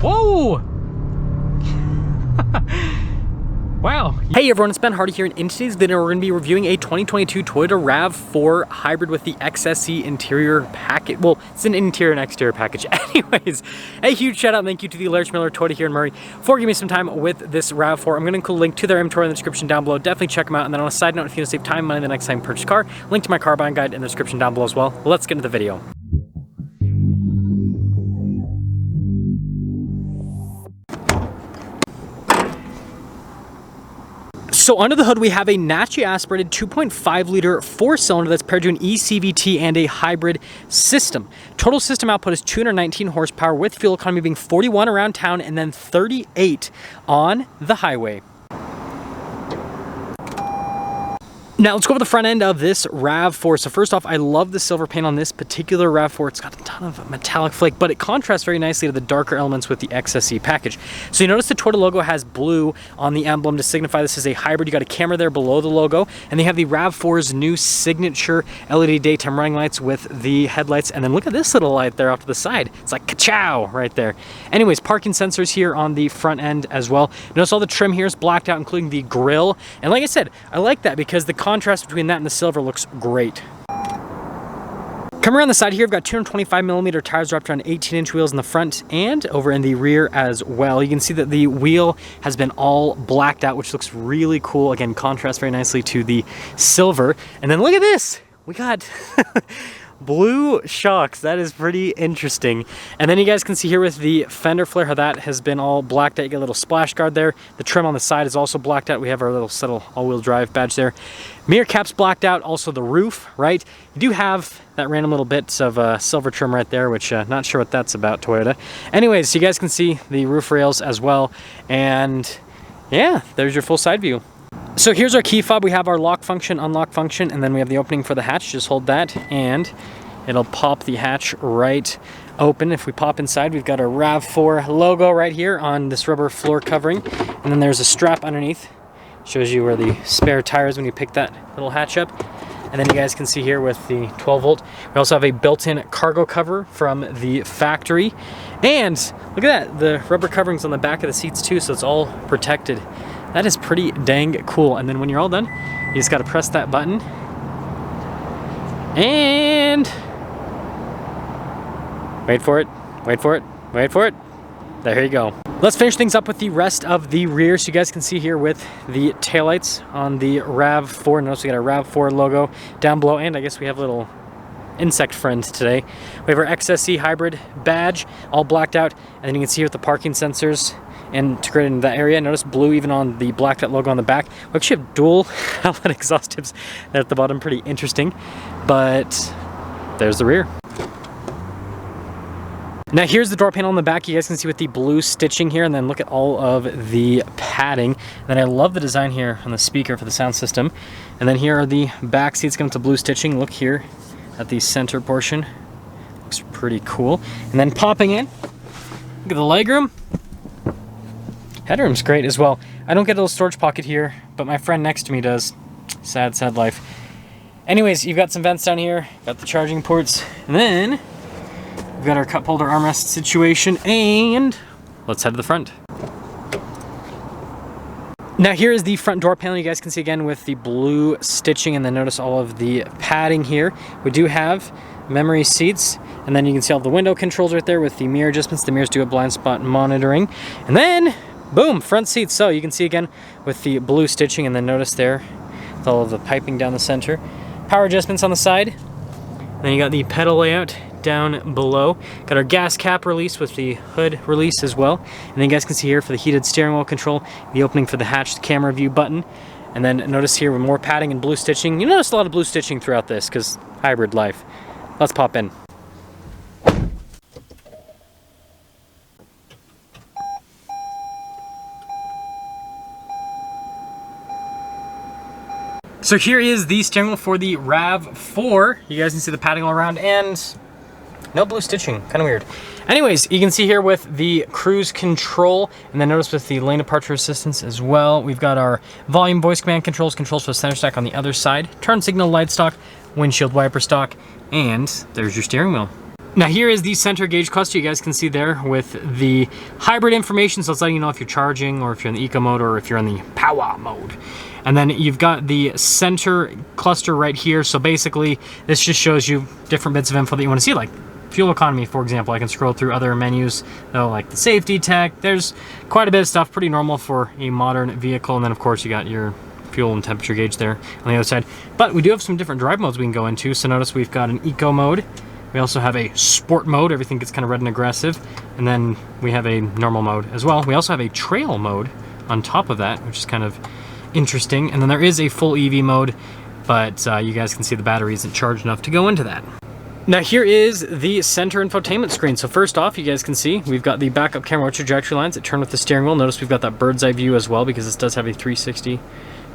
Whoa! Wow. Hey everyone, it's Ben Hardy here, and in today's video we're going to be reviewing a 2022 Toyota RAV4 Hybrid with the XSE interior package. Well, it's an interior and exterior package. Anyways, a huge shout out and thank you to the Large Miller Toyota here in Murray for giving me some time with this RAV4. I'm going to include a link to their inventory in the description down below. Definitely check them out. And then on a side note, if you want to save time and money the next time you purchase a car, link to my car buying guide in the description down below as well. Let's get into the video. So under the hood, we have a naturally aspirated 2.5 liter 4-cylinder that's paired to an eCVT and a hybrid system. Total system output is 219 horsepower with fuel economy being 41 around town and then 38 on the highway. Now let's go over the front end of this RAV4. So first off, I love the silver paint on this particular RAV4. It's got a ton of metallic flake, but it contrasts very nicely to the darker elements with the XSE package. So you notice the Toyota logo has blue on the emblem to signify this is a hybrid. You got a camera there below the logo, and they have the RAV4's new signature LED daytime running lights with the headlights. And then look at this little light there off to the side. It's like ka-chow right there. Anyways, parking sensors here on the front end as well. Notice all the trim here is blacked out, including the grille. And like I said, I like that because the contrast between that and the silver looks great. Coming around the side here, I've got 225mm tires wrapped around 18-inch wheels in the front and over in the rear as well. You can see that the wheel has been all blacked out, which looks really cool. Again, contrasts very nicely to the silver. And then look at this. We got blue shocks. That is pretty interesting. And then you guys can see here with the fender flare how that has been all blacked out. You get a little splash guard there. The trim on the side is also blacked out. We have our little subtle all-wheel drive badge there. Mirror caps blacked out. Also the roof, right? You do have that random little bits of silver trim right there, which not sure what that's about, Toyota. Anyways, you guys can see the roof rails as well. And yeah, there's your full side view. So here's our key fob. We have our lock function, unlock function, and then we have the opening for the hatch. Just hold that and it'll pop the hatch right open. If we pop inside, we've got our RAV4 logo right here on this rubber floor covering. And then there's a strap underneath. Shows you where the spare tire is when you pick that little hatch up. And then you guys can see here with the 12 volt. We also have a built-in cargo cover from the factory. And look at that, the rubber coverings on the back of the seats too, so it's all protected. That is pretty dang cool. And then when you're all done, you just got to press that button. And wait for it, wait for it, wait for it. There you go. Let's finish things up with the rest of the rear. So you guys can see here with the taillights on the RAV4. Notice we got our RAV4 logo down below, and I guess we have a little insect friend today. We have our XSE Hybrid badge, all blacked out, and then you can see here with the parking sensors integrated into that area. Notice blue even on the blacked out logo on the back. We actually have dual outlet exhaust tips there at the bottom. Pretty interesting, but there's the rear. Now here's the door panel on the back. You guys can see with the blue stitching here, and then look at all of the padding. And then I love the design here on the speaker for the sound system. And then here are the back seats going to blue stitching. Look here at the center portion. Looks pretty cool. And then popping in, look at the legroom. Headroom's great as well. I don't get a little storage pocket here, but my friend next to me does. Sad, sad life. Anyways, you've got some vents down here, got the charging ports, and then we've got our cup holder armrest situation, and let's head to the front. Now here is the front door panel. You guys can see again with the blue stitching, and then notice all of the padding here. We do have memory seats, and then you can see all the window controls right there with the mirror adjustments. The mirrors do have blind spot monitoring, and then boom, front seats. So you can see again with the blue stitching, and then notice there with all of the piping down the center. Power adjustments on the side. Then you got the pedal layout down below. Got our gas cap release with the hood release as well. And then you guys can see here for the heated steering wheel control, the opening for the hatched camera view button. And then notice here with more padding and blue stitching. You notice a lot of blue stitching throughout this because hybrid life. Let's pop in. So here is the steering wheel for the RAV4. You guys can see the padding all around and no blue stitching, kind of weird. Anyways, you can see here with the cruise control, and then notice with the lane departure assistance as well, we've got our volume voice command controls for the center stack on the other side, turn signal light stock, windshield wiper stock, and there's your steering wheel. Now here is the center gauge cluster you guys can see there with the hybrid information, so it's letting you know if you're charging or if you're in the eco mode or if you're in the power mode. And then you've got the center cluster right here, so basically this just shows you different bits of info that you want to see, like fuel economy, for example. I can scroll through other menus, though, like the safety tech. There's quite a bit of stuff, pretty normal for a modern vehicle. And then of course you got your fuel and temperature gauge there on the other side. But we do have some different drive modes we can go into. So notice we've got an eco mode. We also have a sport mode, everything gets kind of red and aggressive. And then we have a normal mode as well. We also have a trail mode on top of that, which is kind of interesting. And then there is a full EV mode, but you guys can see the battery isn't charged enough to go into that. Now here is the center infotainment screen. So first off, you guys can see we've got the backup camera with trajectory lines that turn with the steering wheel. Notice we've got that bird's eye view as well, because this does have a 360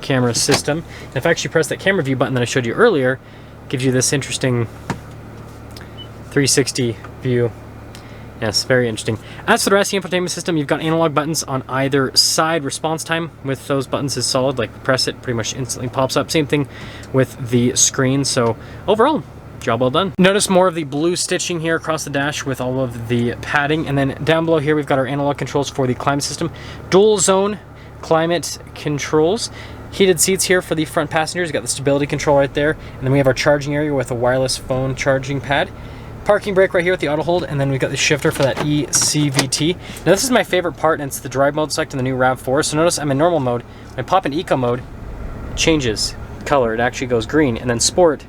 camera system. And if I actually press that camera view button that I showed you earlier, it gives you this interesting 360 view. Yes, very interesting. As for the rest of the infotainment system, you've got analog buttons on either side. Response time with those buttons is solid. Like press it, pretty much instantly pops up. Same thing with the screen. So overall, job well done. Notice more of the blue stitching here across the dash with all of the padding. And then down below here, we've got our analog controls for the climate system. Dual zone climate controls. Heated seats here for the front passengers. You've got the stability control right there. And then we have our charging area with a wireless phone charging pad. Parking brake right here with the auto hold, and then we've got the shifter for that ECVT. Now this is my favorite part, and it's the drive mode select in the new RAV4. So notice I'm in normal mode. When I pop in eco mode, it changes color. It actually goes green, and then sport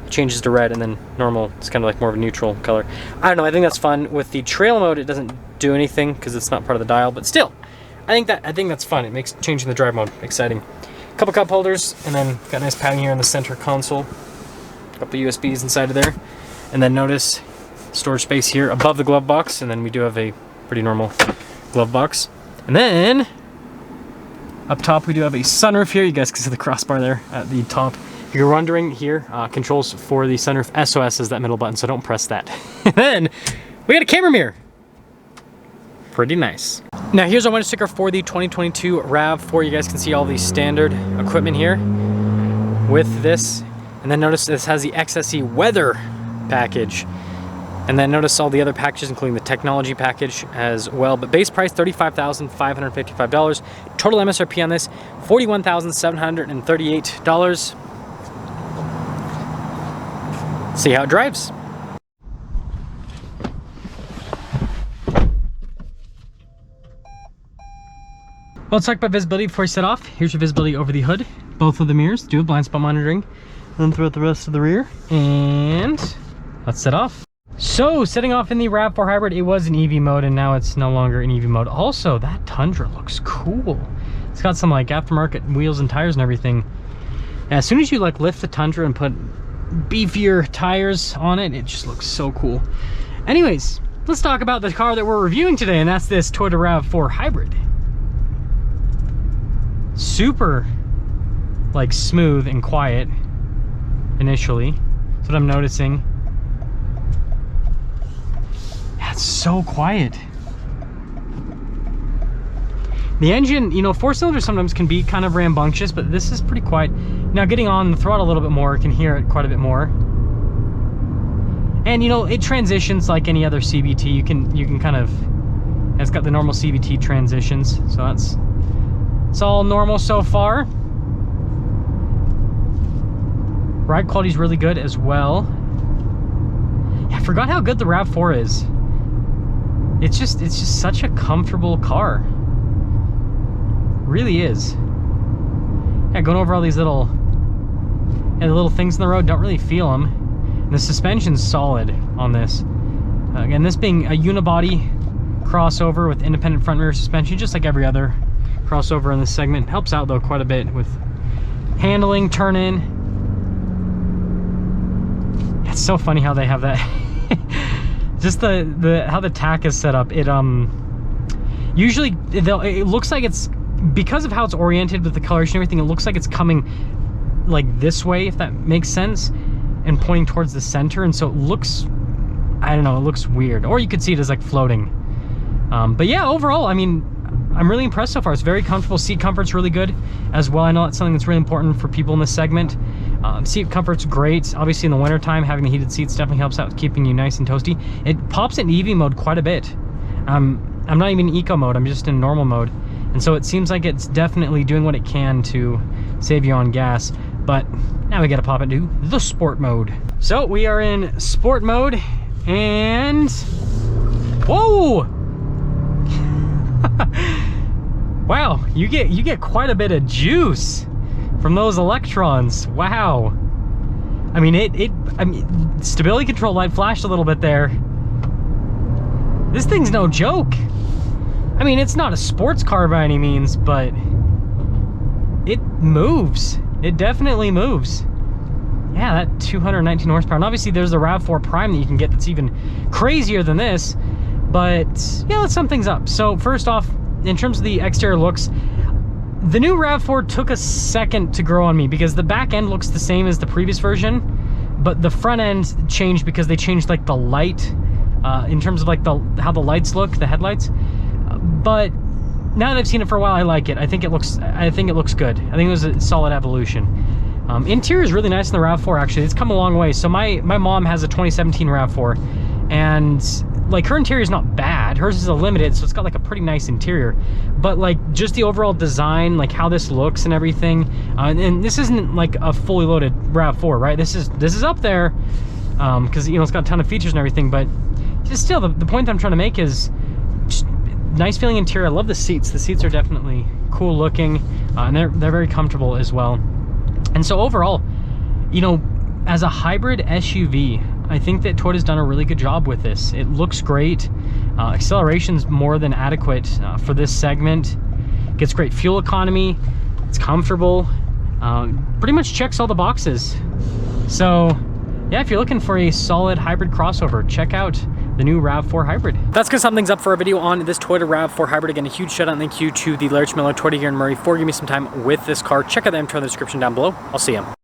changes to red, and then normal, it's kind of like more of a neutral color. I don't know, I think that's fun. With the trail mode, it doesn't do anything because it's not part of the dial, but still, I think that's fun. It makes changing the drive mode exciting. Couple cup holders, and then got nice padding here in the center console. Couple USBs inside of there. And then notice storage space here above the glove box, and then we do have a pretty normal glove box. And then up top we do have a sunroof here. You guys can see the crossbar there at the top. If you're wondering here, controls for the sunroof SOS is that middle button, so don't press that. And then we got a camera mirror. Pretty nice. Now here's our window sticker for the 2022 RAV4. You guys can see all the standard equipment here with this. And then notice this has the XSE weather package, and then notice all the other packages, including the technology package as well. But base price $35,555. Total MSRP on this $41,738. See how it drives. Well, let's talk about visibility before we set off. Here's your visibility over the hood. Both of the mirrors do have blind spot monitoring, and then throughout the rest of the rear. And let's set off. So setting off in the RAV4 Hybrid, it was in EV mode, and now it's no longer in EV mode. Also, that Tundra looks cool. It's got some like aftermarket wheels and tires and everything. And as soon as you like lift the Tundra and put beefier tires on it, it just looks so cool. Anyways, let's talk about the car that we're reviewing today, and that's this Toyota RAV4 Hybrid. Super like smooth and quiet initially. That's what I'm noticing. Yeah, it's so quiet. The engine, you know, 4-cylinders sometimes can be kind of rambunctious, but this is pretty quiet. Now getting on the throttle a little bit more, you can hear it quite a bit more. And you know, it transitions like any other CVT. You can kind of, it's got the normal CVT transitions, so it's all normal so far. Ride quality is really good as well. Yeah, I forgot how good the RAV4 is. It's just such a comfortable car. Really is. Yeah, going over all these little things in the road, don't really feel them. And the suspension's solid on this. Again, this being a unibody crossover with independent front rear suspension, just like every other crossover in this segment. Helps out though quite a bit with handling, turn-in. It's so funny how they have that. Just the how the tack is set up. It usually it looks like it's, because of how it's oriented with the coloration and everything, it looks like it's coming like this way, if that makes sense, and pointing towards the center, and so it looks, I don't know, it looks weird. Or you could see it as like floating. But yeah, overall, I mean, I'm really impressed so far. It's very comfortable. Seat comfort's really good as well. I know that's something that's really important for people in this segment. Seat comfort's great. Obviously in the wintertime, having the heated seats definitely helps out with keeping you nice and toasty. It pops in EV mode quite a bit. I'm not even in eco mode, I'm just in normal mode. And so it seems like it's definitely doing what it can to save you on gas. But now we gotta pop into the sport mode. So we are in sport mode, and whoa! Wow, you get quite a bit of juice from those electrons. Wow. I mean, stability control light flashed a little bit there. This thing's no joke. I mean, it's not a sports car by any means, but it moves. It definitely moves. Yeah, that 219 horsepower. And obviously there's the RAV4 Prime that you can get that's even crazier than this. But yeah, let's sum things up. So first off, in terms of the exterior looks, the new RAV4 took a second to grow on me because the back end looks the same as the previous version, but the front end changed because they changed like the light, in terms of like how the lights look, the headlights. But now that I've seen it for a while, I like it. I think it looks good. I think it was a solid evolution. Interior is really nice in the RAV4 actually. It's come a long way. So my mom has a 2017 RAV4, and like her interior is not bad. Hers is a limited, so it's got like a pretty nice interior. But like just the overall design, like how this looks and everything, and this isn't like a fully loaded RAV4, right? This is up there, because you know it's got a ton of features and everything. But just still, the point that I'm trying to make is just nice feeling interior. I love the seats. The seats are definitely cool looking, and they're very comfortable as well. And so overall, you know, as a hybrid SUV, I think that Toyota's done a really good job with this. It looks great. Acceleration's more than adequate for this segment. Gets great fuel economy. It's comfortable. Pretty much checks all the boxes. So yeah, if you're looking for a solid hybrid crossover, check out the new RAV4 Hybrid. That's gonna sum things up for our video on this Toyota RAV4 Hybrid. Again, a huge shout out and thank you to the Larry Miller Toyota here in Murray for giving me some time with this car. Check out the info in the description down below. I'll see you.